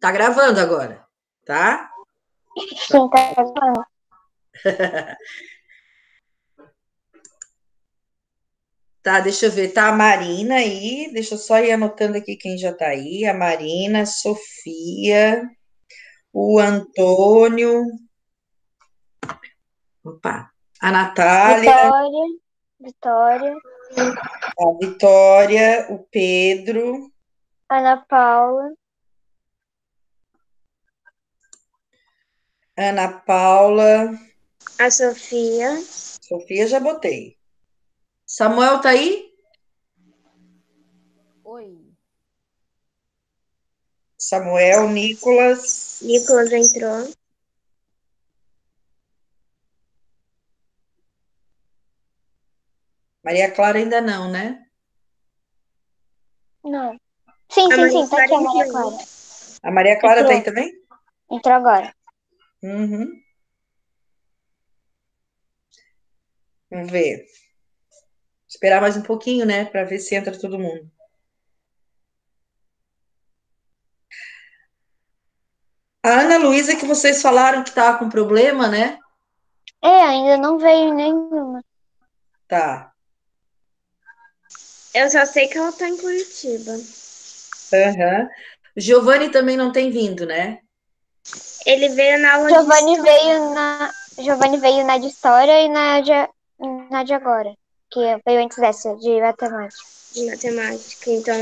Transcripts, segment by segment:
Tá gravando agora, tá? Sim, tá gravando. Tá, deixa eu ver, tá a Marina aí, deixa eu só ir anotando aqui quem já tá aí, a Marina, a Sofia, o Antônio, opa, a Natália, Vitória, a Vitória, o Pedro, Ana Paula, Ana Paula, a Sofia, Sofia já botei. Samuel tá aí? Oi. Samuel, Nicolas, Nicolas entrou. Maria Clara ainda não, né? Não. Sim, tá aqui a Maria Clara. A Maria Clara tá Entrou. aí também? Entrou agora. Uhum. Vamos ver. Esperar mais um pouquinho, né, para ver se entra todo mundo. A Ana Luísa, que vocês falaram que estava com problema, né? Ainda não veio nenhuma. Tá. Eu só sei que ela tá em Curitiba. Uhum. Giovanni também não tem vindo, né? Ele veio na aula Giovanni veio na de História e na de agora. Que veio antes dessa, de Matemática. De Matemática. Então,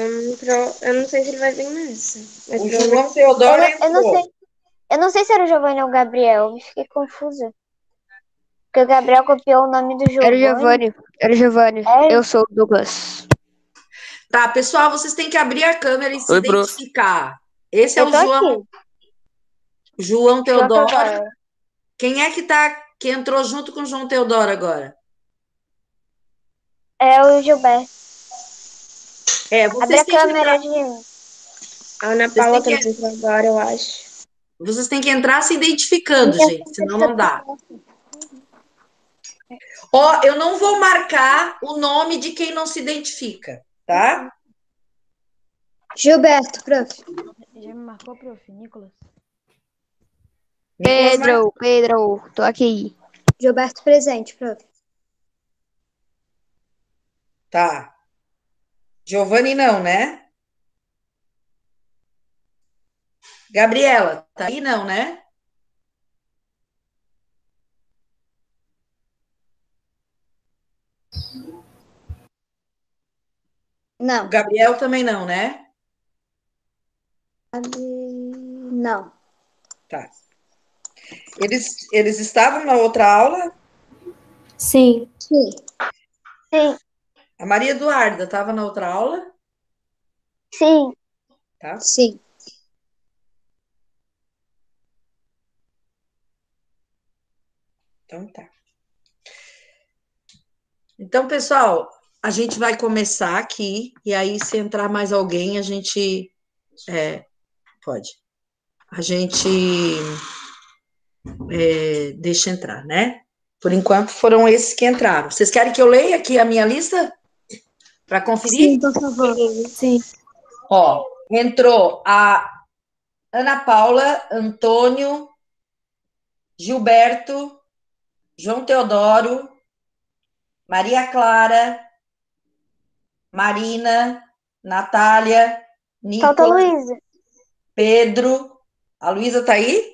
eu não sei se ele vai vir nessa. O João Teodoro entrou. Eu não sei se era o Giovanni ou o Gabriel. Eu fiquei confusa. Porque o Gabriel copiou o nome do Giovanni. Era o Giovanni. É? Eu sou o Douglas. Tá, pessoal, vocês têm que abrir a câmera e se Oi, prof. identificar. Esse é Eu o tô João, aqui. João Teodoro. Teodoro. Quem é que entrou junto com o João Teodoro agora? É o Gilberto. É, Abre vocês a têm que câmera entrar, de... A Ana Paula também entrou agora, eu acho. vocês têm que entrar se identificando, gente, senão não dá. Ó, eu não vou marcar o nome de quem não se identifica, tá? Gilberto, prof. Já me marcou, prof. Nicolas? Nicolas Pedro, tô aqui. Gilberto presente, prof. Tá. Giovanni não, né? Gabriela, tá aí não, né? Não. O Gabriel também não, né? Não. Tá. Eles estavam na outra aula? Sim. Sim. A Maria Eduarda estava na outra aula? Sim. Tá. Sim. Então tá. Então, pessoal, a gente vai começar aqui, e aí, se entrar mais alguém, a gente pode. A gente deixa entrar, né? Por enquanto foram esses que entraram. Vocês querem que eu leia aqui a minha lista? Para conferir? Sim, por favor. Sim. Ó, entrou a Ana Paula, Antônio, Gilberto, João Teodoro, Maria Clara, Marina, Natália, Falta a Nicolas, Luísa. Pedro. A Luísa tá aí?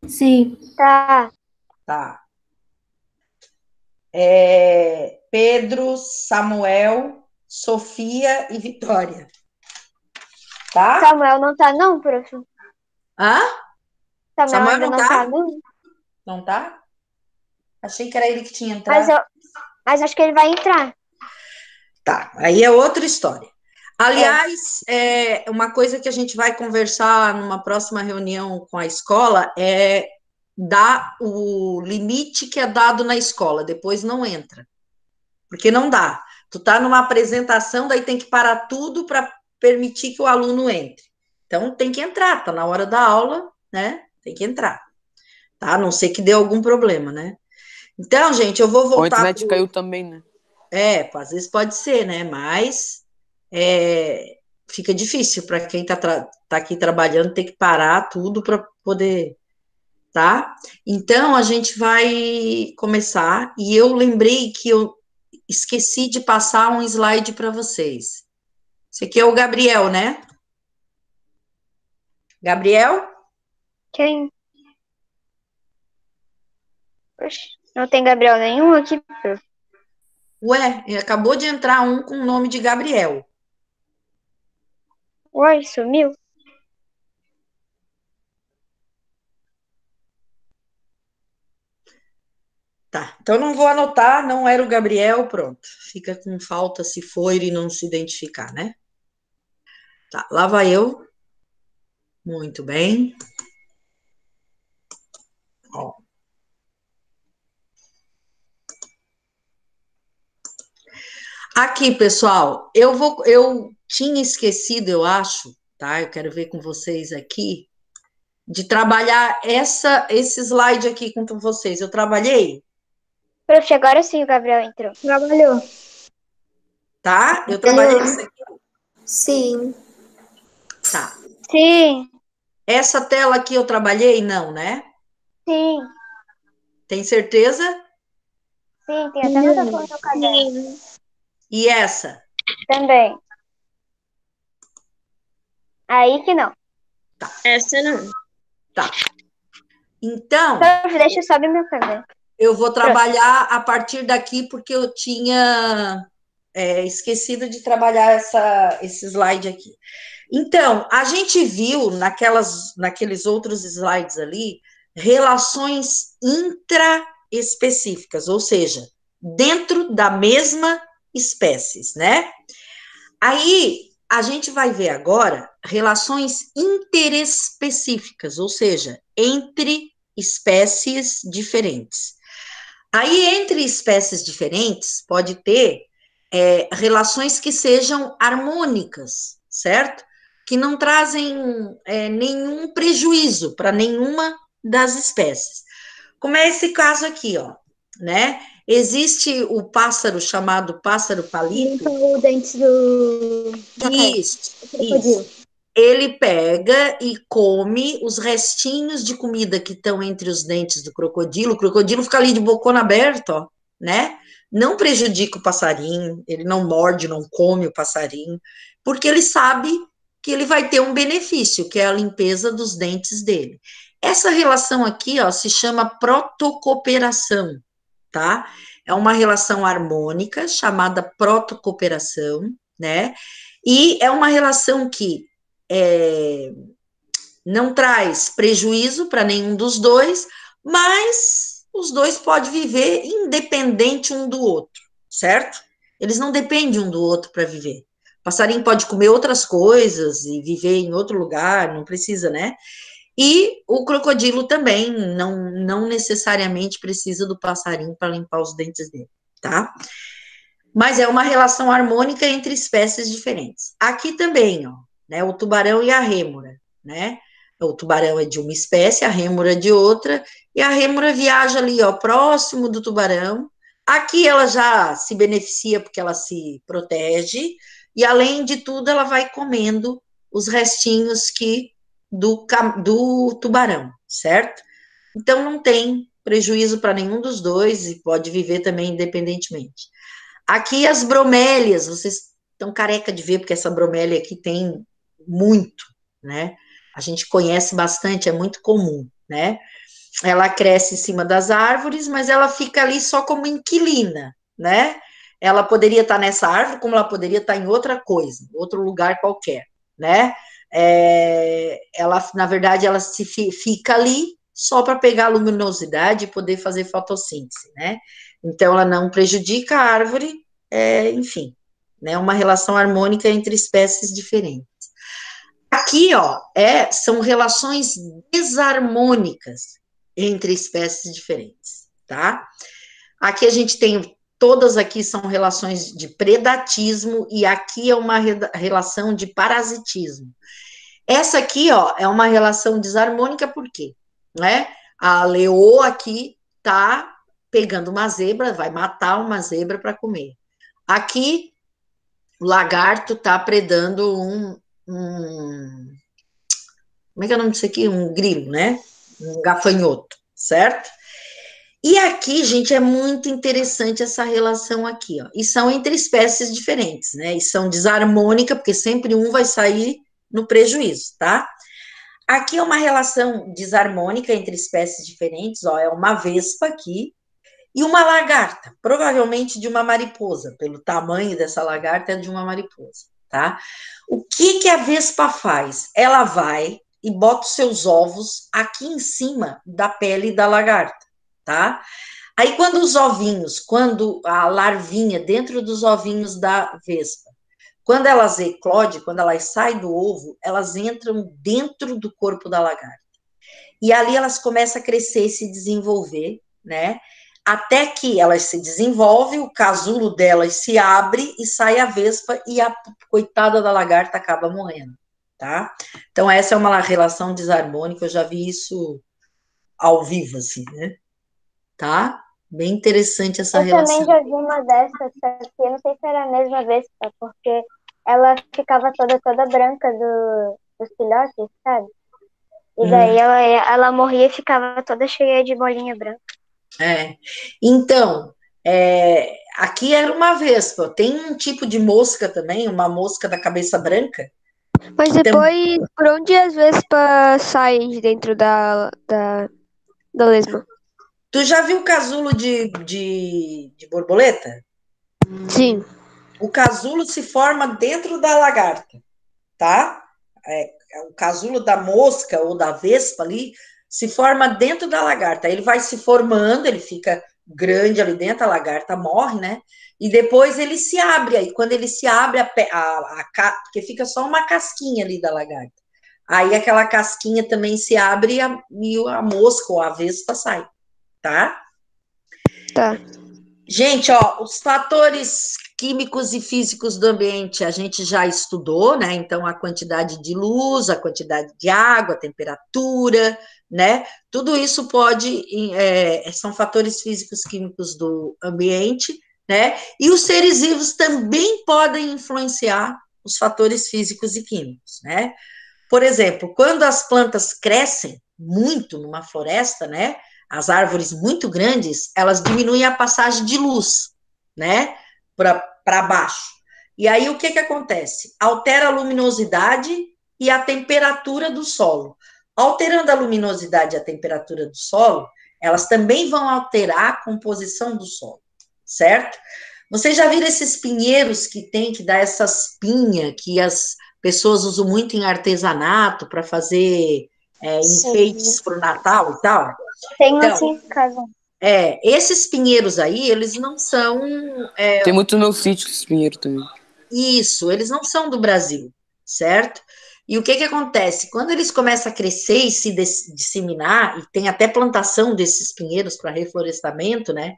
Sim. Tá. Tá. Pedro, Samuel, Sofia e Vitória. Tá? Samuel não tá não, prof. Hã? Samuel Samuel ainda não não tá? tá não. Não tá? Achei que era ele que tinha entrado. Mas acho que ele vai entrar. Tá, aí é outra história. Aliás, uma coisa que a gente vai conversar numa próxima reunião com a escola é dar o limite que é dado na escola, depois não entra. Porque não dá. Tu tá numa apresentação, daí tem que parar tudo para permitir que o aluno entre. Então tem que entrar, tá na hora da aula, né? Tem que entrar. Tá? A não ser que dê algum problema, né? Então, gente, eu vou voltar. A internet caiu também, né? Às vezes pode ser, né? Mas fica difícil para quem tá aqui trabalhando, ter que parar tudo para poder, tá? Então, a gente vai começar, e eu lembrei que eu esqueci de passar um slide para vocês. Esse aqui é o Gabriel, né? Gabriel? Quem? Oxe, não tem Gabriel nenhum aqui, prof. Ué, acabou de entrar um com o nome de Gabriel. Uai, sumiu? Tá, então não vou anotar, não era o Gabriel, pronto. Fica com falta se for e não se identificar, né? Tá, lá vai eu. Muito bem. Ó. Aqui, pessoal, eu tinha esquecido, eu acho, tá? Eu quero ver com vocês aqui, de trabalhar esse slide aqui com vocês. Eu trabalhei? Prof, agora sim o Gabriel entrou. Trabalhou. Tá? Eu trabalhei isso aqui. Sim. Tá. Sim, Essa tela aqui eu trabalhei? Não, né? sim, Tem certeza? sim, tem até anotação no caderno. E essa? Também. Aí que não. Essa não. Tá. Então, Prof, deixa eu só abrir meu caderno. eu vou trabalhar a partir daqui, porque eu tinha esquecido de trabalhar esse slide aqui. Então, a gente viu naqueles outros slides ali, relações intraespecíficas, ou seja, dentro da mesma espécie, né? Aí, a gente vai ver agora relações interespecíficas, ou seja, entre espécies diferentes. Aí, entre espécies diferentes, pode ter relações que sejam harmônicas, certo? Que não trazem nenhum prejuízo para nenhuma das espécies. Como é esse caso aqui, ó, né? Existe o pássaro chamado pássaro palito. Limpa o dente do Isso, isso. Ele pega e come os restinhos de comida que estão entre os dentes do crocodilo. O crocodilo fica ali de bocona aberta, ó, né? Não prejudica o passarinho, ele não morde, não come o passarinho, porque ele sabe que ele vai ter um benefício, que é a limpeza dos dentes dele. Essa relação aqui, ó, se chama protocooperação, tá? É uma relação harmônica chamada protocooperação, né? E é uma relação que não traz prejuízo para nenhum dos dois, mas os dois podem viver independente um do outro, certo? Eles não dependem um do outro para viver. O passarinho pode comer outras coisas e viver em outro lugar, não precisa, né? E o crocodilo também não necessariamente precisa do passarinho para limpar os dentes dele, tá? Mas é uma relação harmônica entre espécies diferentes. Aqui também, ó, né, o tubarão e a rêmora, né? O tubarão é de uma espécie, a rêmora é de outra, e a rêmora viaja ali, ó, próximo do tubarão. Aqui ela já se beneficia porque ela se protege, e além de tudo, ela vai comendo os restinhos do tubarão, certo? Então não tem prejuízo para nenhum dos dois e pode viver também independentemente. Aqui as bromélias, vocês estão careca de ver, porque essa bromélia aqui tem muito, né? A gente conhece bastante, é muito comum, né? Ela cresce em cima das árvores, mas ela fica ali só como inquilina, né? Ela poderia estar nessa árvore, como ela poderia estar em outra coisa, outro lugar qualquer, né? Ela, na verdade, ela fica ali só para pegar a luminosidade e poder fazer fotossíntese, né? Então, ela não prejudica a árvore, enfim, né? Uma relação harmônica entre espécies diferentes. Aqui, ó, são relações desarmônicas entre espécies diferentes, tá? Aqui a gente tem, todas aqui são relações de predatismo e aqui é uma relação de parasitismo. Essa aqui, ó, é uma relação desarmônica, por quê? Né? A leoa aqui tá pegando uma zebra, vai matar uma zebra para comer. Aqui, o lagarto tá predando como é que é o nome disso aqui? Um grilo, né? Um gafanhoto, certo? E aqui, gente, é muito interessante essa relação aqui, ó. E são entre espécies diferentes, né? E são desarmônica, porque sempre um vai sair no prejuízo, tá? Aqui é uma relação desarmônica entre espécies diferentes, ó. É uma vespa aqui e uma lagarta, provavelmente de uma mariposa, pelo tamanho dessa lagarta, é de uma mariposa, tá? O que que a vespa faz? Ela vai e bota os seus ovos aqui em cima da pele da lagarta, tá? Aí, quando a larvinha dentro dos ovinhos da vespa, quando elas eclodem, quando elas saem do ovo, elas entram dentro do corpo da lagarta. E ali elas começam a crescer e se desenvolver, né? Até que elas se desenvolvem, o casulo delas se abre e sai a vespa e a coitada da lagarta acaba morrendo, tá? Então, essa é uma relação desarmônica, eu já vi isso ao vivo, assim, né? Tá? Bem interessante essa Eu também relação. já vi uma dessas, só que eu não sei se era a mesma vespa, porque ela ficava toda branca dos filhotes, sabe? E daí ela morria e ficava toda cheia de bolinha branca. Então, aqui era uma vespa. Tem um tipo de mosca também, uma mosca da cabeça branca. Mas depois, por onde as vespas saem de dentro da lesma? Tu já viu o casulo de borboleta? Sim. O casulo se forma dentro da lagarta, tá? O casulo da mosca ou da vespa ali se forma dentro da lagarta. Ele vai se formando, ele fica grande ali dentro, a lagarta morre, né? E depois ele se abre. Aí quando ele se abre, porque fica só uma casquinha ali da lagarta. Aí aquela casquinha também se abre e a mosca ou a vespa sai, tá? Tá. Gente, ó, os fatores químicos e físicos do ambiente a gente já estudou, né? Então, a quantidade de luz, a quantidade de água, a temperatura, né? Tudo isso são fatores físicos químicos do ambiente, né? E os seres vivos também podem influenciar os fatores físicos e químicos, né? Por exemplo, quando as plantas crescem muito numa floresta, né? As árvores muito grandes, elas diminuem a passagem de luz, né? Para baixo. E aí o que acontece? Altera a luminosidade e a temperatura do solo. Alterando a luminosidade e a temperatura do solo, elas também vão alterar a composição do solo, certo? Vocês já viram esses pinheiros que dá essas pinhas que as pessoas usam muito em artesanato para fazer enfeites para o Natal e tal? Tem assim em casa. Esses pinheiros aí, eles não são... Tem muito no sítio esse pinheiro também. Isso, eles não são do Brasil, certo? E o que acontece? Quando eles começam a crescer e se disseminar, e tem até plantação desses pinheiros para reflorestamento, né?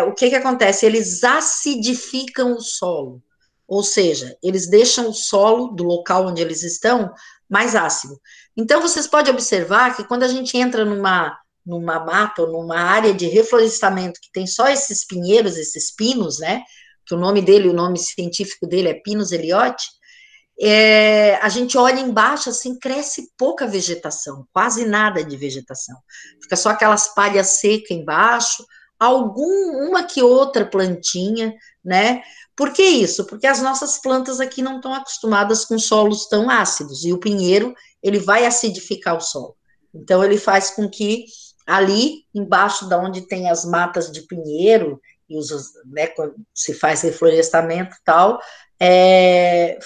O que acontece? Eles acidificam o solo, ou seja, eles deixam o solo do local onde eles estão mais ácido. Então, vocês podem observar que quando a gente entra numa mata ou numa área de reflorestamento que tem só esses pinheiros, esses pinos, né? Que o nome científico dele é Pinus ellioti, a gente olha embaixo, assim, cresce pouca vegetação, quase nada de vegetação. Fica só aquelas palhas secas embaixo, uma que outra plantinha, né? Por que isso? Porque as nossas plantas aqui não estão acostumadas com solos tão ácidos, e o pinheiro, ele vai acidificar o solo. Então, ele faz com que ali, embaixo da onde tem as matas de pinheiro, né, quando se faz reflorestamento e tal,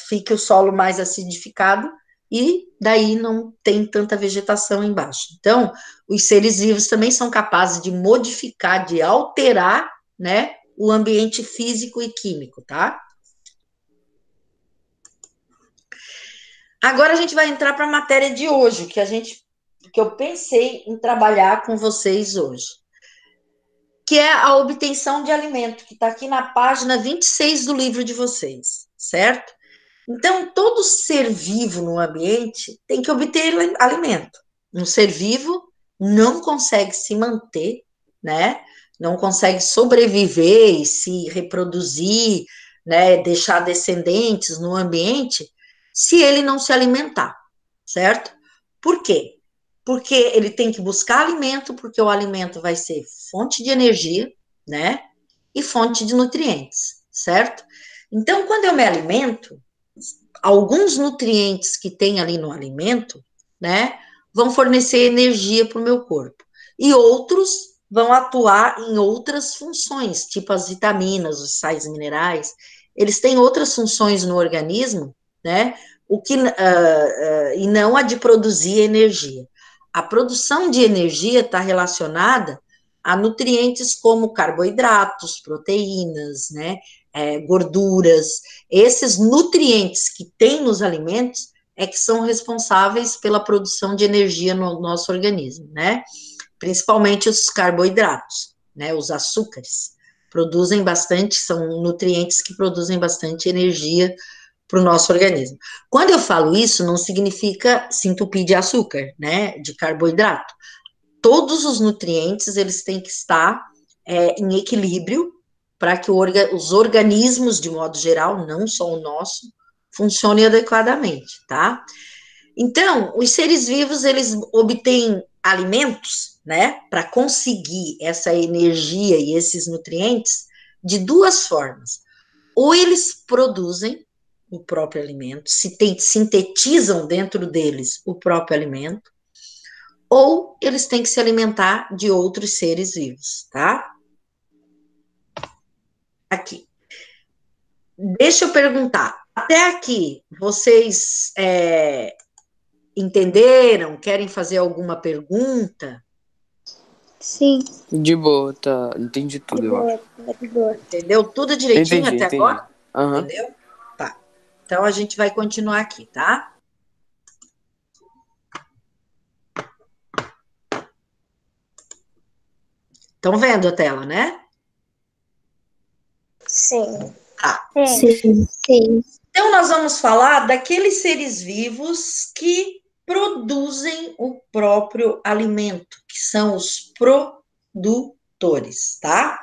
fica o solo mais acidificado, e daí não tem tanta vegetação embaixo. Então, os seres vivos também são capazes de modificar, de alterar, né, o ambiente físico e químico, tá? Agora a gente vai entrar para a matéria de hoje, que eu pensei em trabalhar com vocês hoje, que é a obtenção de alimento, que está aqui na página 26 do livro de vocês, certo? Então, todo ser vivo no ambiente tem que obter alimento. Um ser vivo não consegue se manter, né? Não consegue sobreviver e se reproduzir, né? Deixar descendentes no ambiente se ele não se alimentar, certo? Por quê? Porque ele tem que buscar alimento, porque o alimento vai ser fonte de energia, né? E fonte de nutrientes, certo? Então, quando eu me alimento, alguns nutrientes que tem ali no alimento, né, vão fornecer energia para o meu corpo. E outros vão atuar em outras funções, tipo as vitaminas, os sais minerais. Eles têm outras funções no organismo, né? E não a de produzir energia. A produção de energia está relacionada a nutrientes como carboidratos, proteínas, né? Gorduras. Esses nutrientes que tem nos alimentos é que são responsáveis pela produção de energia no nosso organismo, né? Principalmente os carboidratos, né? Os açúcares produzem bastante, são nutrientes que produzem bastante energia para o nosso organismo. Quando eu falo isso, não significa se entupir de açúcar, né? De carboidrato. Todos os nutrientes, eles têm que estar em equilíbrio para que os organismos, de modo geral, não só o nosso, funcionem adequadamente, tá? Então, os seres vivos, eles obtêm alimentos, né, para conseguir essa energia e esses nutrientes de duas formas. Ou eles produzem o próprio alimento, sintetizam dentro deles o próprio alimento, ou eles têm que se alimentar de outros seres vivos, tá? Aqui. Deixa eu perguntar, até aqui, vocês entenderam? Querem fazer alguma pergunta? Sim. De boa, tá. Entendi tudo, eu acho. De boa. Entendeu tudo direitinho Entendi. agora? Uhum. Entendeu? Tá. Então, a gente vai continuar aqui, tá? Estão vendo a tela, né? Sim. Tá. Sim. Então, nós vamos falar daqueles seres vivos que produzem o próprio alimento, que são os produtores, tá?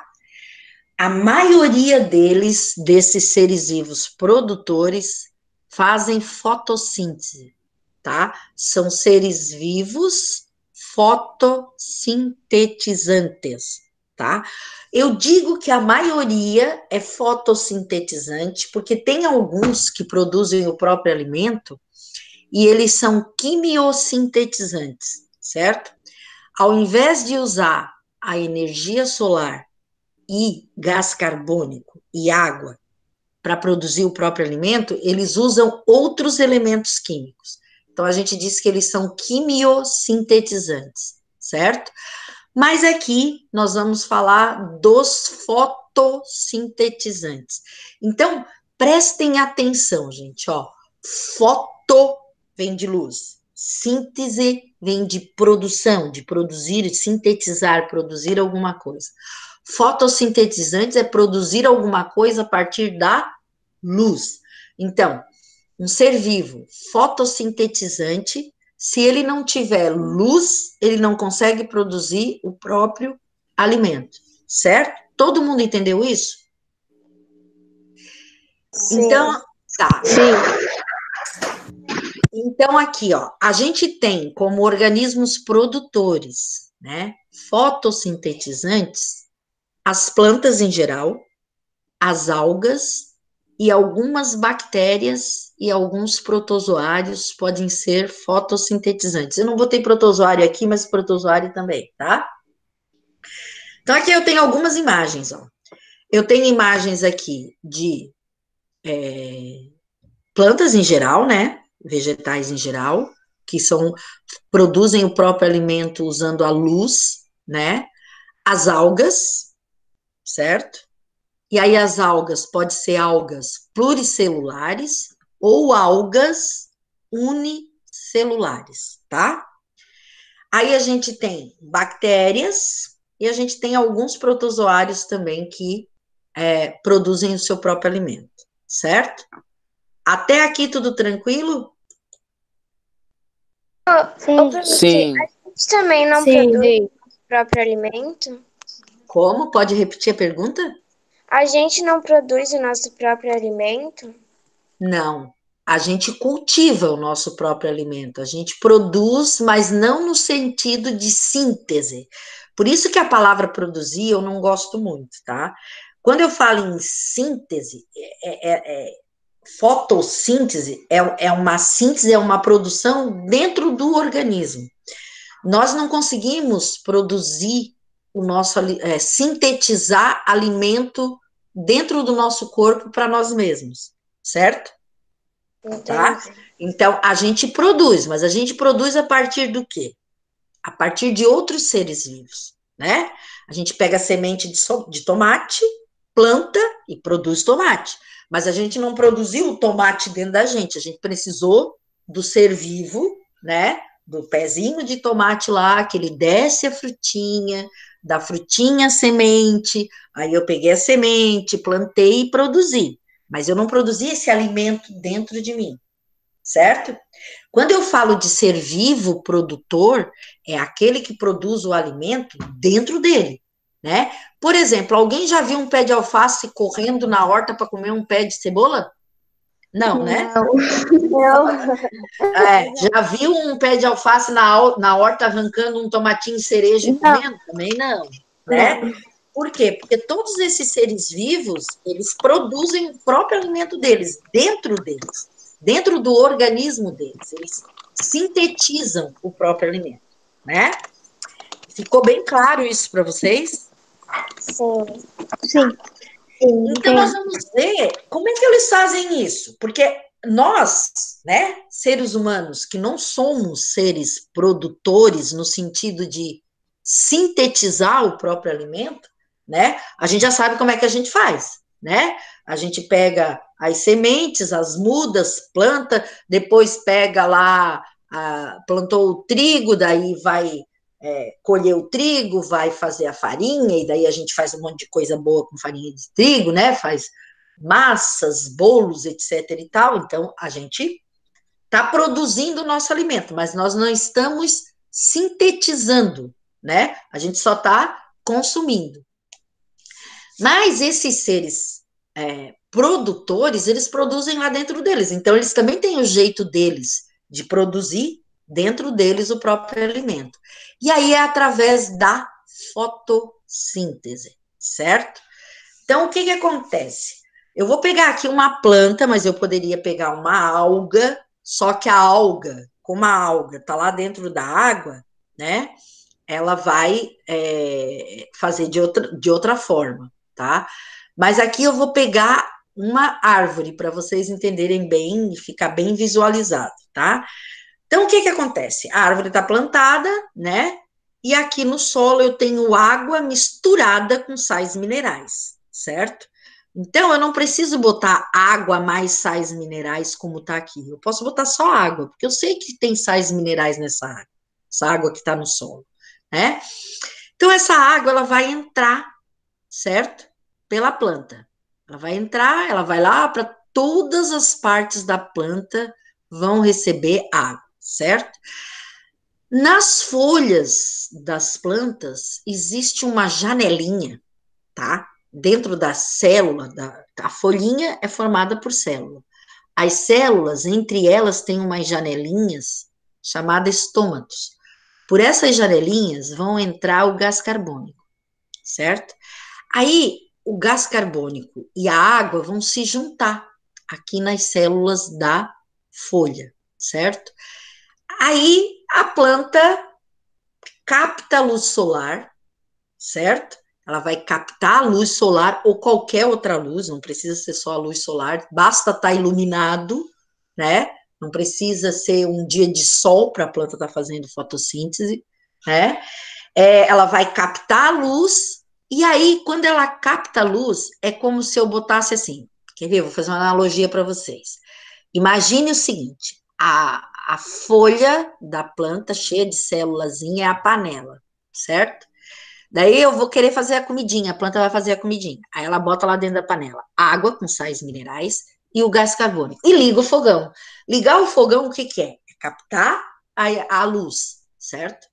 A maioria desses seres vivos produtores, fazem fotossíntese, tá? São seres vivos fotossintetizantes, tá? Eu digo que a maioria é fotossintetizante, porque tem alguns que produzem o próprio alimento e eles são quimiosintetizantes, certo? Ao invés de usar a energia solar e gás carbônico e água para produzir o próprio alimento, eles usam outros elementos químicos. Então, a gente diz que eles são quimiosintetizantes, certo? Mas aqui nós vamos falar dos fotossintetizantes. Então, prestem atenção, gente, ó. Foto vem de luz, síntese vem de produção, de produzir, sintetizar, produzir alguma coisa. Fotossintetizantes é produzir alguma coisa a partir da luz. Então, um ser vivo fotossintetizante, se ele não tiver luz, ele não consegue produzir o próprio alimento, certo? Todo mundo entendeu isso? Sim. Então, tá. Sim. Então, aqui, ó, a gente tem como organismos produtores, né, fotossintetizantes, as plantas em geral, as algas e algumas bactérias e alguns protozoários podem ser fotossintetizantes. Eu não botei protozoário aqui, mas protozoário também, tá? Então, aqui eu tenho algumas imagens, ó. Eu tenho imagens aqui de plantas em geral, né? Vegetais em geral, que produzem o próprio alimento usando a luz, né? As algas, certo? E aí as algas pode ser algas pluricelulares ou algas unicelulares, tá? Aí a gente tem bactérias e a gente tem alguns protozoários também que produzem o seu próprio alimento, certo? Até aqui tudo tranquilo? Sim. A gente também não Sim. produz nosso próprio alimento? Como? Pode repetir a pergunta? A gente não produz o nosso próprio alimento? Não. a gente cultiva o nosso próprio alimento, a gente produz, mas não no sentido de síntese. Por isso que a palavra produzir eu não gosto muito, tá? Quando eu falo em síntese, fotossíntese é uma síntese, é uma produção dentro do organismo. Nós não conseguimos produzir o nosso, sintetizar alimento dentro do nosso corpo para nós mesmos, certo? Tá? Então, a gente produz, mas a gente produz a partir do quê? A partir de outros seres vivos, né? A gente pega a semente de tomate, planta e produz tomate. Mas a gente não produziu o tomate dentro da gente, a gente precisou do ser vivo, né? Do pezinho de tomate lá, que ele desce a frutinha, da frutinha a semente, aí eu peguei a semente, plantei e produzi. Mas eu não produzi esse alimento dentro de mim, certo? Quando eu falo de ser vivo produtor, é aquele que produz o alimento dentro dele, né? Por exemplo, alguém já viu um pé de alface correndo na horta para comer um pé de cebola? Não, né? Não. Já viu um pé de alface na horta arrancando um tomatinho cereja e comendo? Também não, né? Por quê? Porque todos esses seres vivos, eles produzem o próprio alimento deles, dentro do organismo deles. Eles sintetizam o próprio alimento, né? Ficou bem claro isso para vocês? Sim. Então, nós vamos ver como é que eles fazem isso. Porque nós, né, seres humanos, que não somos seres produtores no sentido de sintetizar o próprio alimento, né, a gente já sabe como é que a gente faz, né? A gente pega as sementes, as mudas, planta, depois pega lá, plantou o trigo, daí vai colher o trigo, vai fazer a farinha, e daí a gente faz um monte de coisa boa com farinha de trigo, né? Faz massas, bolos, etc. e tal. Então, a gente está produzindo o nosso alimento, mas nós não estamos sintetizando, né? A gente só está consumindo. Mas esses seres produtores, eles produzem lá dentro deles. Então, eles também têm o jeito deles de produzir dentro deles o próprio alimento. E aí é através da fotossíntese, certo? Então, o que que acontece? Eu vou pegar aqui uma planta, mas eu poderia pegar uma alga, só que a alga, como a alga está lá dentro da água, né? Ela vai fazer de outra forma, tá? Mas aqui eu vou pegar uma árvore para vocês entenderem bem e ficar bem visualizado, tá? Então, o que que acontece? A árvore está plantada, né? E aqui no solo eu tenho água misturada com sais minerais, certo? Então, eu não preciso botar água mais sais minerais como está aqui. Eu posso botar só água, porque eu sei que tem sais minerais nessa água, essa água que está no solo, né? Então, essa água, ela vai entrar, certo? Pela planta. Ela vai entrar, ela vai lá para todas as partes da planta vão receber água, certo? Nas folhas das plantas existe uma janelinha, tá? Dentro da célula, a folhinha é formada por célula. As células, entre elas, tem umas janelinhas chamadas estômatos. Por essas janelinhas vão entrar o gás carbônico, certo? Aí, o gás carbônico e a água vão se juntar aqui nas células da folha, certo? Aí, a planta capta a luz solar, certo? Ela vai captar a luz solar ou qualquer outra luz, não precisa ser só a luz solar, basta estar iluminado, né? Não precisa ser um dia de sol para a planta estar fazendo fotossíntese, né? Ela vai captar a luz, e aí, quando ela capta a luz, é como se eu botasse assim, quer ver? Vou fazer uma analogia para vocês. Imagine o seguinte, a folha da planta cheia de célulazinha é a panela, certo? Daí eu vou querer fazer a comidinha, a planta vai fazer a comidinha. Aí ela bota lá dentro da panela água com sais minerais e o gás carbônico. E liga o fogão. Ligar o fogão, o que que é? É captar a luz, certo?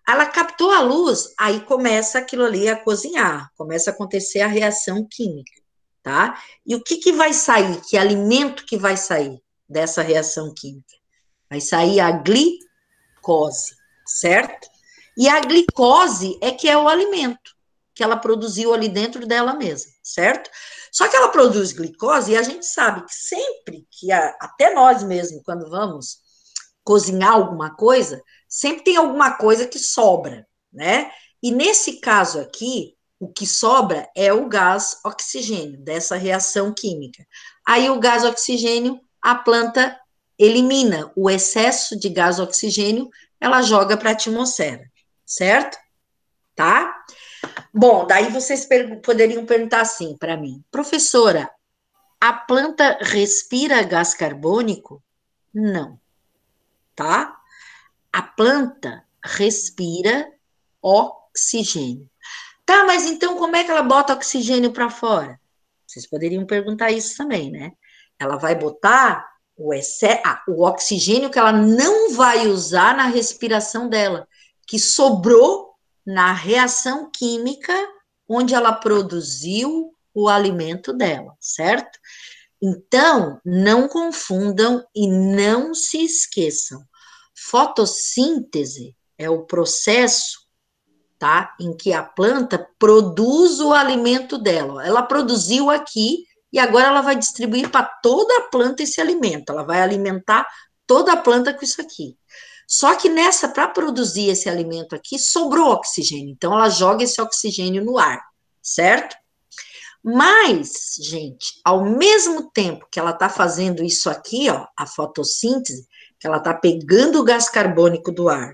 Ela captou a luz, aí começa aquilo ali a cozinhar, começa a acontecer a reação química, tá? E o que que vai sair? Que alimento que vai sair? dessa reação química? Vai sair a glicose, certo? E a glicose é que é o alimento que ela produziu ali dentro dela mesma, certo? Só que ela produz glicose e a gente sabe que sempre que, até nós mesmos, quando vamos cozinhar alguma coisa, sempre tem alguma coisa que sobra, né? E nesse caso aqui, o que sobra é o gás oxigênio, dessa reação química. Aí o gás oxigênio, a planta elimina o excesso de gás oxigênio, ela joga para a atmosfera, certo? Tá? Bom, daí vocês poderiam perguntar assim para mim, professora, a planta respira gás carbônico? Não, tá? A planta respira oxigênio. Tá, mas então como é que ela bota oxigênio para fora? Vocês poderiam perguntar isso também, né? Ela vai botar o oxigênio que ela não vai usar na respiração dela, que sobrou na reação química onde ela produziu o alimento dela, certo? Então, não confundam e não se esqueçam. Fotossíntese é o processo, tá, em que a planta produz o alimento dela. Ela produziu aqui e agora ela vai distribuir para toda a planta esse alimento. Ela vai alimentar toda a planta com isso aqui. Só que para produzir esse alimento aqui, sobrou oxigênio. Então, ela joga esse oxigênio no ar, certo? Mas, gente, ao mesmo tempo que ela está fazendo isso aqui, ó, a fotossíntese, que ela está pegando o gás carbônico do ar,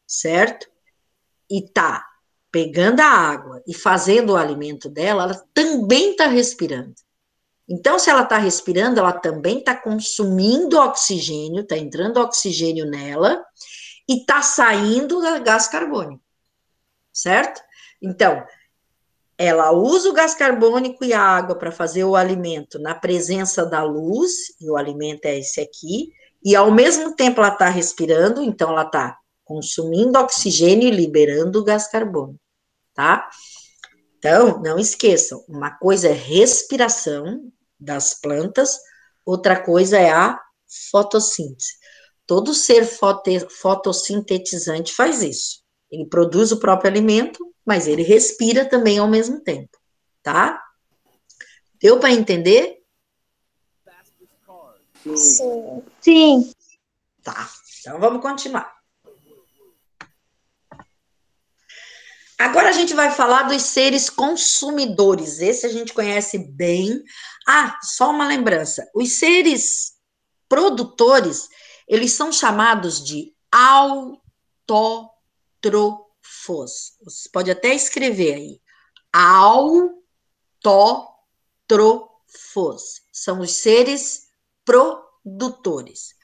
certo? E está pegando a água e fazendo o alimento dela, ela também está respirando. Então, se ela está respirando, ela também está consumindo oxigênio, está entrando oxigênio nela e está saindo gás carbônico, certo? Então, ela usa o gás carbônico e a água para fazer o alimento na presença da luz, e o alimento é esse aqui, e ao mesmo tempo ela está respirando, então ela está consumindo oxigênio e liberando o gás carbônico, tá? Então, não esqueçam, uma coisa é respiração das plantas, outra coisa é a fotossíntese. Todo ser fotossintetizante faz isso. Ele produz o próprio alimento, mas ele respira também ao mesmo tempo, tá? Deu para entender? Sim. Sim. Tá, então vamos continuar. Agora a gente vai falar dos seres consumidores. Esse a gente conhece bem. Ah, só uma lembrança. Os seres produtores, eles são chamados de autótrofos. Você pode até escrever aí. Autótrofos. São os seres produtores.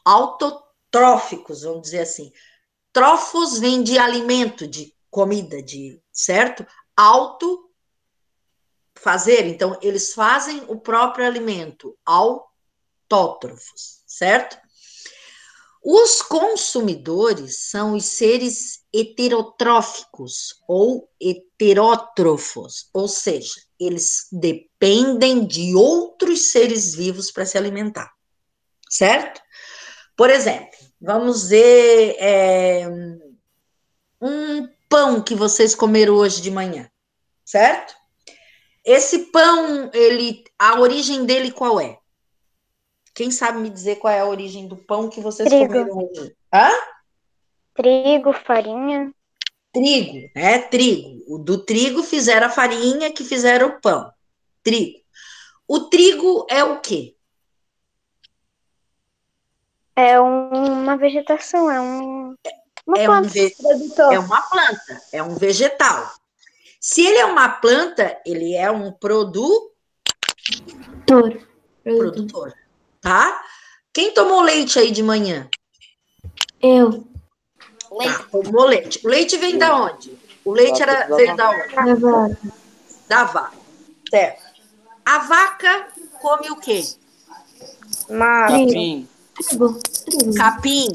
Autotróficos, vamos dizer assim. Trofos vem de alimento, de comida, certo? Fazer, então, eles fazem o próprio alimento, autótrofos, certo? Os consumidores são os seres heterotróficos ou heterótrofos, ou seja, eles dependem de outros seres vivos para se alimentar, certo? Por exemplo, vamos ver um pão que vocês comeram hoje de manhã, certo? Esse pão, a origem dele qual é? Quem sabe me dizer qual é a origem do pão que vocês comeram hoje? Hã? Trigo, farinha. Trigo, né? Trigo. Do trigo fizeram a farinha, que fizeram o pão. Trigo. O trigo é o quê? É uma vegetação, uma planta. É uma planta, é um vegetal. Se ele é uma planta, ele é um produtor, tá? Quem tomou leite aí de manhã? Eu. Tá, tomou leite. O leite vem da onde? O leite veio da onde? Da vaca. Da vaca, certo. A vaca come o quê? Capim. Trigo. Capim.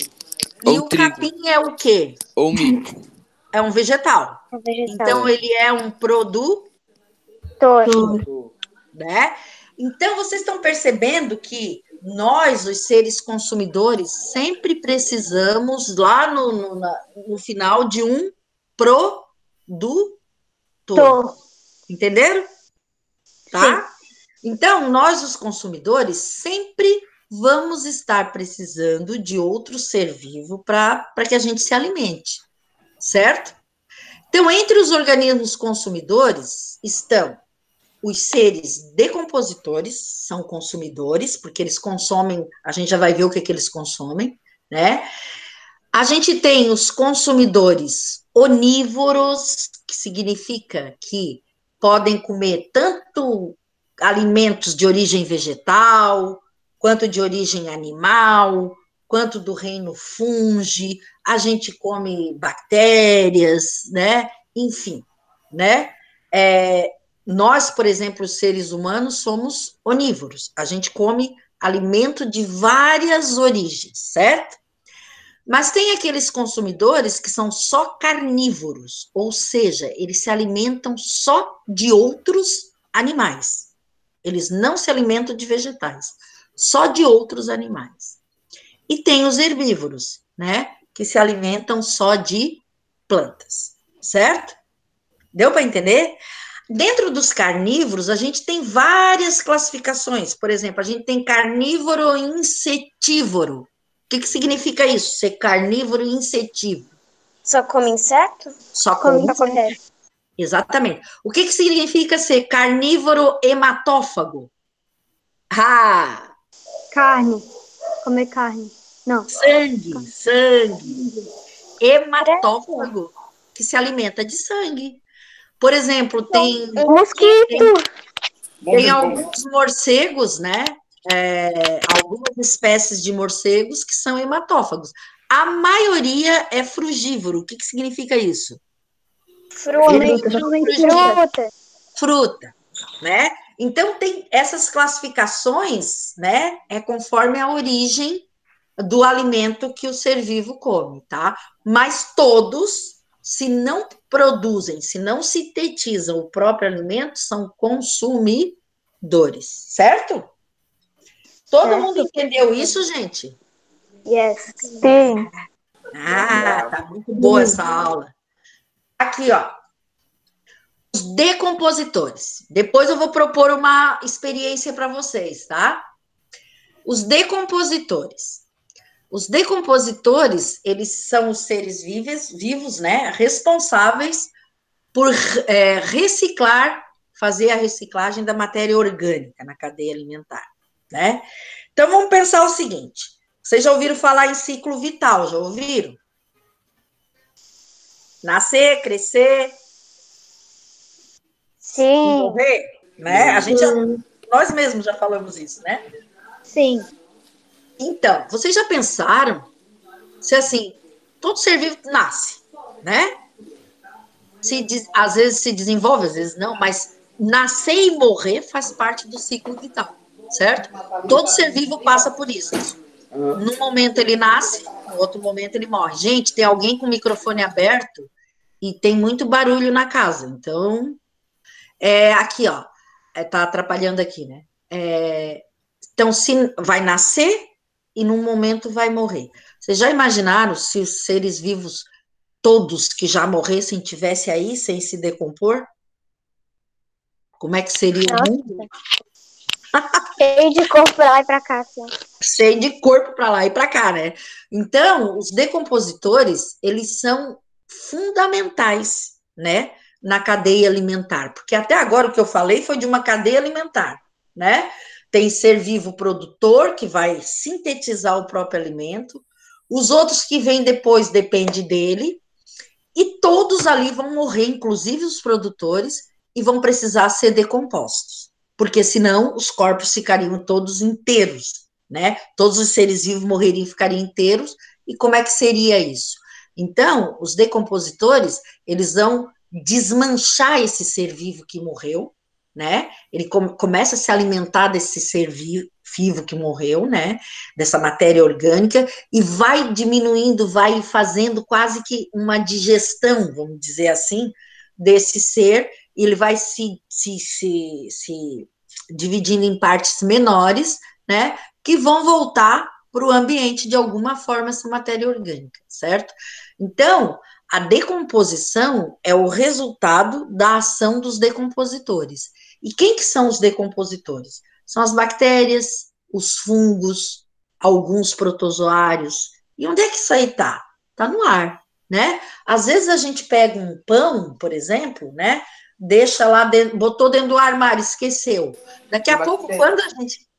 E Ou o trigo. capim é o quê? Ou milho. É um vegetal. Então, ele é um produtor, né? Então, vocês estão percebendo que nós, os seres consumidores, sempre precisamos, lá no final, de um produtor. Entenderam? Tá? Então, nós, os consumidores, sempre vamos estar precisando de outro ser vivo para que a gente se alimente, certo? Então, entre os organismos consumidores estão os seres decompositores, são consumidores, porque eles consomem, a gente já vai ver o que eles consomem, né? A gente tem os consumidores onívoros, que significa que podem comer tanto alimentos de origem vegetal, quanto de origem animal, quanto do reino fungi, a gente come bactérias, né? Enfim, né? Nós, por exemplo, os seres humanos, somos onívoros. A gente come alimento de várias origens, certo? Mas tem aqueles consumidores que são só carnívoros, ou seja, eles se alimentam só de outros animais. Eles não se alimentam de vegetais, só de outros animais. E tem os herbívoros, né, que se alimentam só de plantas, certo? Deu para entender? Dentro dos carnívoros, a gente tem várias classificações. Por exemplo, a gente tem carnívoro insetívoro. O que significa isso? Ser carnívoro e insetívoro? Só come inseto? Só come inseto. Exatamente. O que significa ser carnívoro hematófago? Carne. Comer carne. Não. Sangue. Hematófago, que se alimenta de sangue. Por exemplo, tem Mosquito. Tem alguns morcegos, né? Algumas espécies de morcegos que são hematófagos. A maioria é frugívoro. O que significa isso? Fruta, né? Então, tem essas classificações, né? É conforme a origem do alimento que o ser vivo come, tá? Mas todos, se não produzem, se não sintetizam o próprio alimento, são consumidores, certo? Todo mundo entendeu isso, gente? Yes. Sim. Tá muito boa essa aula. Aqui, ó. Os decompositores. Depois eu vou propor uma experiência para vocês, tá? Os decompositores. Os decompositores, eles são os seres vivos, né? Responsáveis por reciclar, fazer a reciclagem da matéria orgânica na cadeia alimentar, né? Então, vamos pensar o seguinte. Vocês já ouviram falar em ciclo vital, já ouviram? Nascer, crescer... Sim. Morrer, né? Nós mesmos já falamos isso, né? Sim. Então, vocês já pensaram se, assim, todo ser vivo nasce, né? Às vezes se desenvolve, às vezes não, mas nascer e morrer faz parte do ciclo vital, certo? Todo ser vivo passa por isso. Num momento ele nasce, no outro momento ele morre. Gente, tem alguém com o microfone aberto e tem muito barulho na casa, então... aqui, ó, tá atrapalhando aqui, né? Então, se vai nascer e num momento vai morrer. Vocês já imaginaram se os seres vivos, todos que já morressem, tivessem aí sem se decompor? Como é que seria o mundo? Cheio de corpo pra lá e pra cá, assim. Cheio de corpo pra lá e pra cá, né? Então, os decompositores, eles são fundamentais, né? Na cadeia alimentar, porque até agora o que eu falei foi de uma cadeia alimentar, né? Tem ser vivo produtor, que vai sintetizar o próprio alimento, os outros que vêm depois depende dele, e todos ali vão morrer, inclusive os produtores, e vão precisar ser decompostos, porque senão os corpos ficariam todos inteiros, né? Todos os seres vivos morreriam e ficariam inteiros, e como é que seria isso? Então, os decompositores, eles vão desmanchar esse ser vivo que morreu, né? Ele começa a se alimentar desse ser vivo que morreu, né? Dessa matéria orgânica, e vai diminuindo, vai fazendo quase que uma digestão, vamos dizer assim, desse ser, e ele vai se dividindo em partes menores, né? que vão voltar para o ambiente de alguma forma essa matéria orgânica, certo? Então, a decomposição é o resultado da ação dos decompositores. E quem que são os decompositores? São as bactérias, os fungos, alguns protozoários. E onde é que isso aí está? Está no ar, né? Às vezes a gente pega um pão, por exemplo, né? Deixa lá dentro, botou dentro do armário, esqueceu. Daqui a pouco,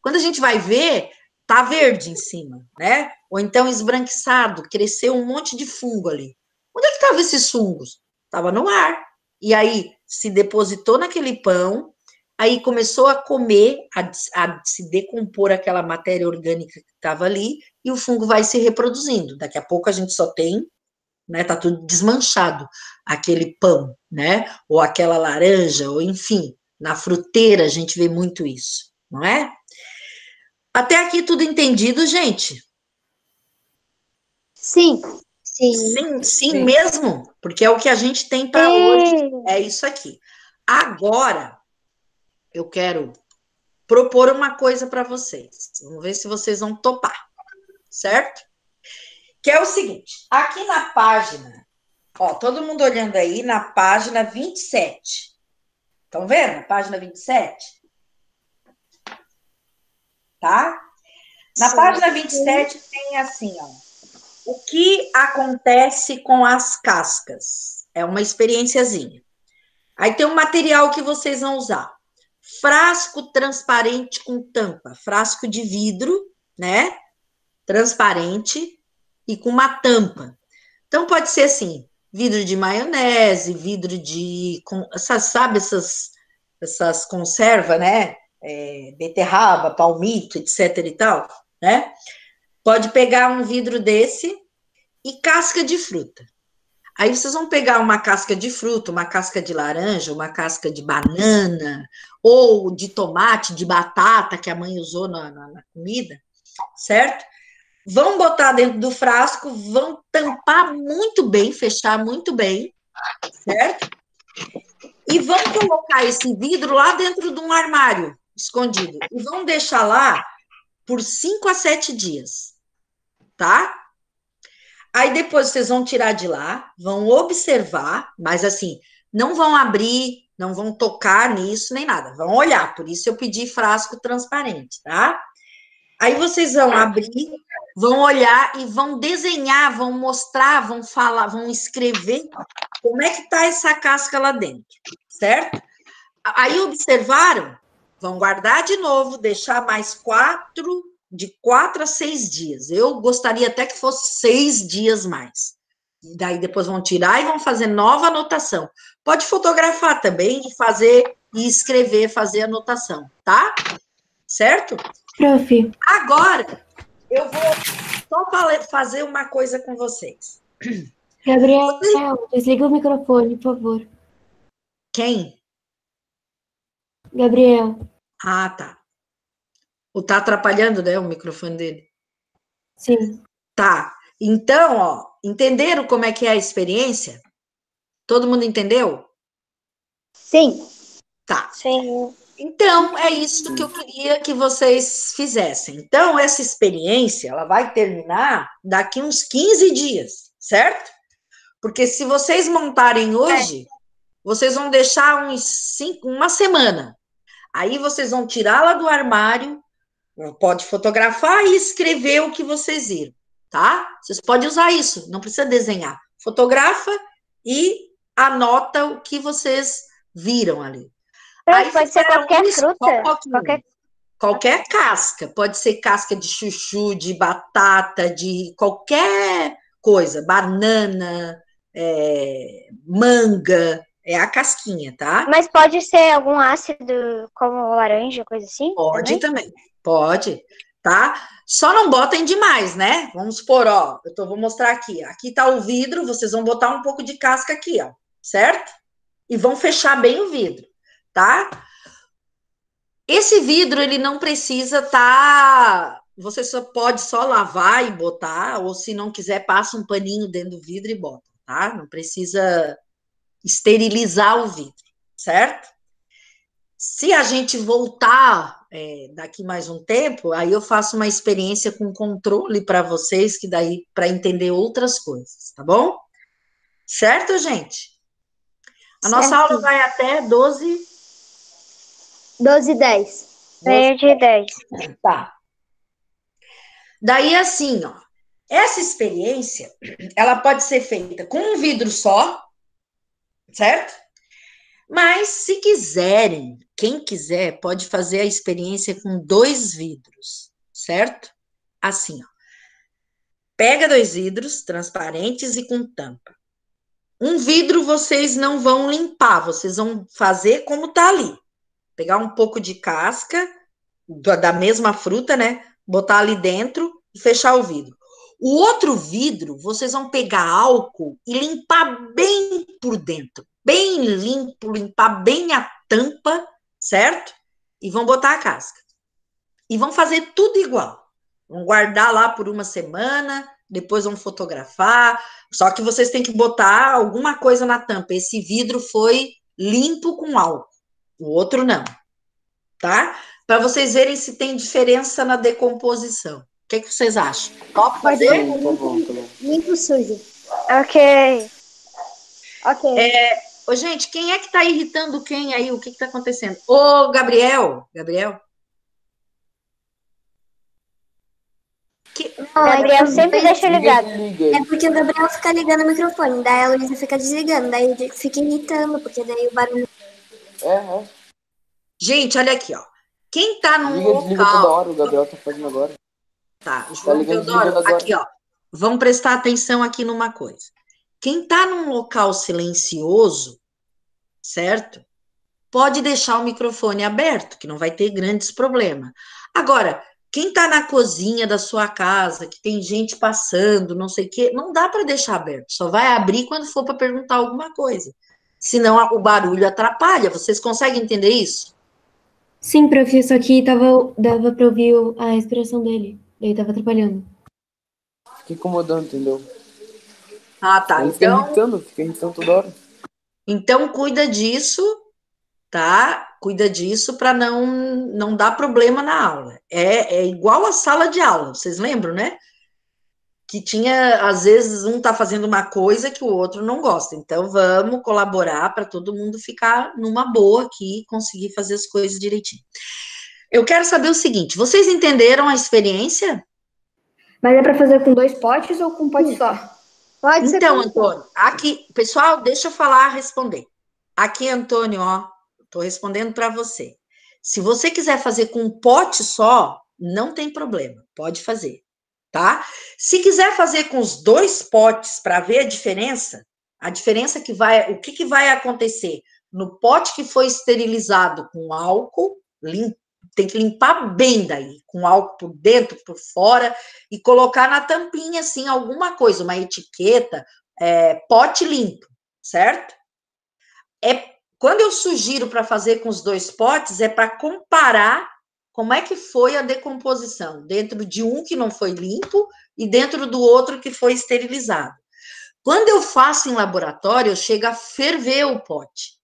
quando a gente vai ver, tá verde em cima, né? Ou então esbranquiçado, cresceu um monte de fungo ali. Onde é que estavam esses fungos? Estava no ar. E aí se depositou naquele pão, aí começou a comer, a se decompor aquela matéria orgânica que estava ali, e o fungo vai se reproduzindo. Daqui a pouco a gente só tem, né? Tá tudo desmanchado, aquele pão, né? Ou aquela laranja, ou enfim, na fruteira a gente vê muito isso, não é? Até aqui tudo entendido, gente? Sim. Sim mesmo, porque é o que a gente tem para hoje, é isso aqui. Agora, eu quero propor uma coisa para vocês. Vamos ver se vocês vão topar, certo? Que é o seguinte, aqui na página, ó, todo mundo olhando aí na página 27. Estão vendo? A página 27? Tá? Na página 27 tem assim, ó. O que acontece com as cascas? É uma experienciazinha. Aí tem um material que vocês vão usar. Frasco transparente com tampa. Frasco de vidro, né? Transparente e com uma tampa. Então, pode ser assim, vidro de maionese, vidro de... sabe essas conservas, né? Beterraba, palmito, etc e tal, né? Pode pegar um vidro desse e casca de fruta. Aí vocês vão pegar uma casca de fruta, uma casca de laranja, uma casca de banana, ou de tomate, de batata, que a mãe usou na comida, certo? Vão botar dentro do frasco, vão tampar muito bem, fechar muito bem, certo? E vão colocar esse vidro lá dentro de um armário escondido. E vão deixar lá por 5 a 7 dias, tá? Aí depois vocês vão tirar de lá, vão observar, mas assim, não vão abrir, não vão tocar nisso, nem nada. Vão olhar, por isso eu pedi frasco transparente, tá? Aí vocês vão abrir, vão olhar e vão desenhar, vão mostrar, vão falar, vão escrever como é que tá essa casca lá dentro, certo? Aí observaram, vão guardar de novo, deixar mais de 4 a 6 dias. Eu gostaria até que fosse 6 dias mais. Daí depois vão tirar e vão fazer nova anotação. Pode fotografar também e escrever, fazer anotação, tá? Certo? Prof. Agora, eu vou só fazer uma coisa com vocês. Gabriel, desliga o microfone, por favor. Quem? Gabriel. Ah, tá. Tá atrapalhando, né, o microfone dele? Sim. Tá. Então, ó, entenderam como é que é a experiência? Todo mundo entendeu? Sim. Tá. Sim. Então, é isso que eu queria que vocês fizessem. Então, essa experiência, ela vai terminar daqui uns 15 dias, certo? Porque se vocês montarem hoje, vocês vão deixar uma semana. Aí vocês vão tirá-la do armário, pode fotografar e escrever o que vocês viram, tá? Vocês podem usar isso, não precisa desenhar. Fotografa e anota o que vocês viram ali. Aí pode ser qualquer fruta? Qualquer casca. Pode ser casca de chuchu, de batata, de qualquer coisa. Banana, manga, é a casquinha, tá? Mas pode ser algum ácido, como laranja, coisa assim? Pode também. Pode, tá? Só não botem demais, né? Vamos supor, ó, vou mostrar aqui. Aqui tá o vidro, vocês vão botar um pouco de casca aqui, ó, certo? E vão fechar bem o vidro, tá? Esse vidro, ele não precisa você pode só lavar e botar, ou se não quiser, passa um paninho dentro do vidro e bota, tá? Não precisa esterilizar o vidro, certo? Se a gente voltar daqui mais um tempo, aí eu faço uma experiência com controle para vocês, que daí para entender outras coisas, tá bom? Certo, gente? A nossa aula vai até 12 e 10. Meio de 10. Tá. Daí, assim, ó, essa experiência, ela pode ser feita com um vidro só, certo? Mas, se quiserem, quem quiser, pode fazer a experiência com 2 vidros, certo? Assim, ó. Pega 2 vidros transparentes e com tampa. Um vidro vocês não vão limpar, vocês vão fazer como tá ali. Pegar um pouco de casca da mesma fruta, né? Botar ali dentro e fechar o vidro. O outro vidro, vocês vão pegar álcool e limpar bem por dentro. Bem limpo, limpar bem a tampa, certo? E vão botar a casca. E vão fazer tudo igual. Vão guardar lá por uma semana, depois vão fotografar. Só que vocês têm que botar alguma coisa na tampa. Esse vidro foi limpo com álcool. O outro não. Tá? Para vocês verem se tem diferença na decomposição. O que vocês acham? Pode fazer? Sim, tá bom. Limpo sujo. Ok. Ô, gente, quem é que tá irritando quem aí? O que tá acontecendo? Ô, Gabriel. Não, Gabriel sempre deixa ligado. É porque o Gabriel fica ligando o microfone, daí a Luísa fica desligando, daí fica irritando, porque daí o barulho... Gente, olha aqui, ó. Quem tá num Desliga toda local... hora, o Gabriel tá fazendo agora. Tá, João Teodoro, aqui, ó. Vamos prestar atenção aqui numa coisa. Quem tá num local silencioso, certo? Pode deixar o microfone aberto, que não vai ter grandes problemas. Agora, quem tá na cozinha da sua casa, que tem gente passando, não sei o quê, não dá para deixar aberto. Só vai abrir quando for para perguntar alguma coisa. Senão o barulho atrapalha. Vocês conseguem entender isso? Sim, prof, só que dava pra ouvir a respiração dele, daí tava atrapalhando. Fica incomodando, entendeu? Ah, tá. Ele fica irritando toda hora. Então, cuida disso, tá? Cuida disso para não dar problema na aula. É igual a sala de aula, vocês lembram, né? Que tinha, às vezes, um tá fazendo uma coisa que o outro não gosta. Então, vamos colaborar para todo mundo ficar numa boa aqui e conseguir fazer as coisas direitinho. Eu quero saber o seguinte, vocês entenderam a experiência? Mas é pra fazer com 2 potes ou com um pote só? Pode ser. Então, Antônio, aqui, pessoal, deixa eu responder. Aqui, Antônio, ó, tô respondendo para você. Se você quiser fazer com um pote só, não tem problema, pode fazer, tá? Se quiser fazer com os 2 potes para ver a diferença que vai, o que vai acontecer no pote que foi esterilizado com álcool, tem que limpar bem daí, com álcool por dentro, por fora, e colocar na tampinha, assim, alguma coisa, uma etiqueta, pote limpo, certo? Quando eu sugiro para fazer com os 2 potes, é para comparar como é que foi a decomposição, dentro de um que não foi limpo e dentro do outro que foi esterilizado. Quando eu faço em laboratório, eu chego a ferver o pote,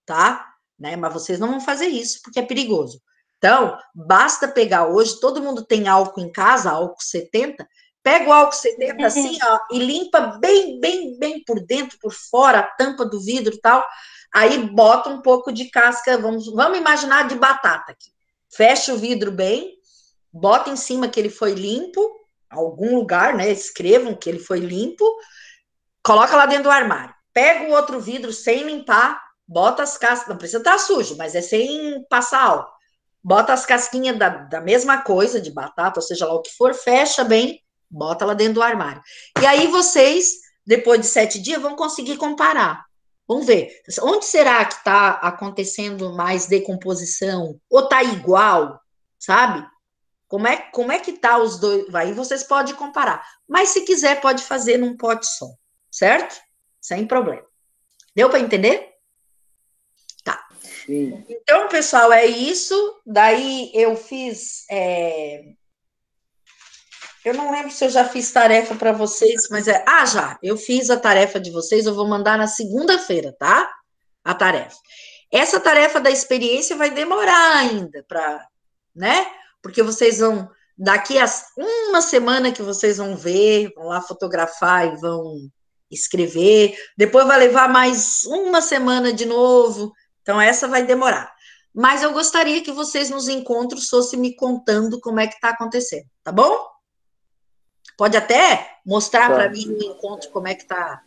tá? Né? Mas vocês não vão fazer isso, porque é perigoso. Então, basta pegar hoje, todo mundo tem álcool em casa, álcool 70, pega o álcool 70 assim, ó, e limpa bem, bem, bem por dentro, por fora, a tampa do vidro e tal, aí bota um pouco de casca, vamos imaginar de batata aqui. Fecha o vidro bem, bota em cima que ele foi limpo, algum lugar, né, escrevam que ele foi limpo, coloca lá dentro do armário. Pega o outro vidro sem limpar, bota as cascas, não precisa estar sujo, mas é sem passar álcool. Bota as casquinhas da mesma coisa, de batata, ou seja lá o que for, fecha bem, bota lá dentro do armário. E aí vocês, depois de 7 dias, vão conseguir comparar. Vamos ver, onde será que está acontecendo mais decomposição? Ou está igual, sabe? Como é que tá os dois? Aí vocês podem comparar. Mas se quiser, pode fazer num pote só, certo? Sem problema. Deu para entender? Tá. Sim. Então, pessoal, é isso. Daí eu fiz... Eu não lembro se eu já fiz tarefa para vocês, mas já. Eu fiz a tarefa de vocês, eu vou mandar na segunda-feira, tá? A tarefa. Essa tarefa da experiência vai demorar ainda para... né? Porque vocês vão, daqui a uma semana que vocês vão ver, vão lá fotografar e vão escrever, depois vai levar mais uma semana de novo, então essa vai demorar. Mas eu gostaria que vocês nos encontros fossem me contando como é que está acontecendo, tá bom? Pode até mostrar para mim no encontro como é que tá,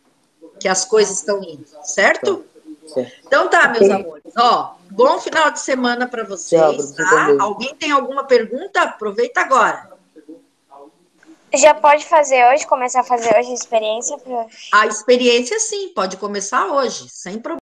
que as coisas estão indo, certo? Certo. Então tá, meus amores. Ó, bom final de semana para vocês, tá? Alguém tem alguma pergunta? Aproveita agora. Já pode fazer hoje, começar a fazer hoje a experiência? A experiência, sim, pode começar hoje, sem problema.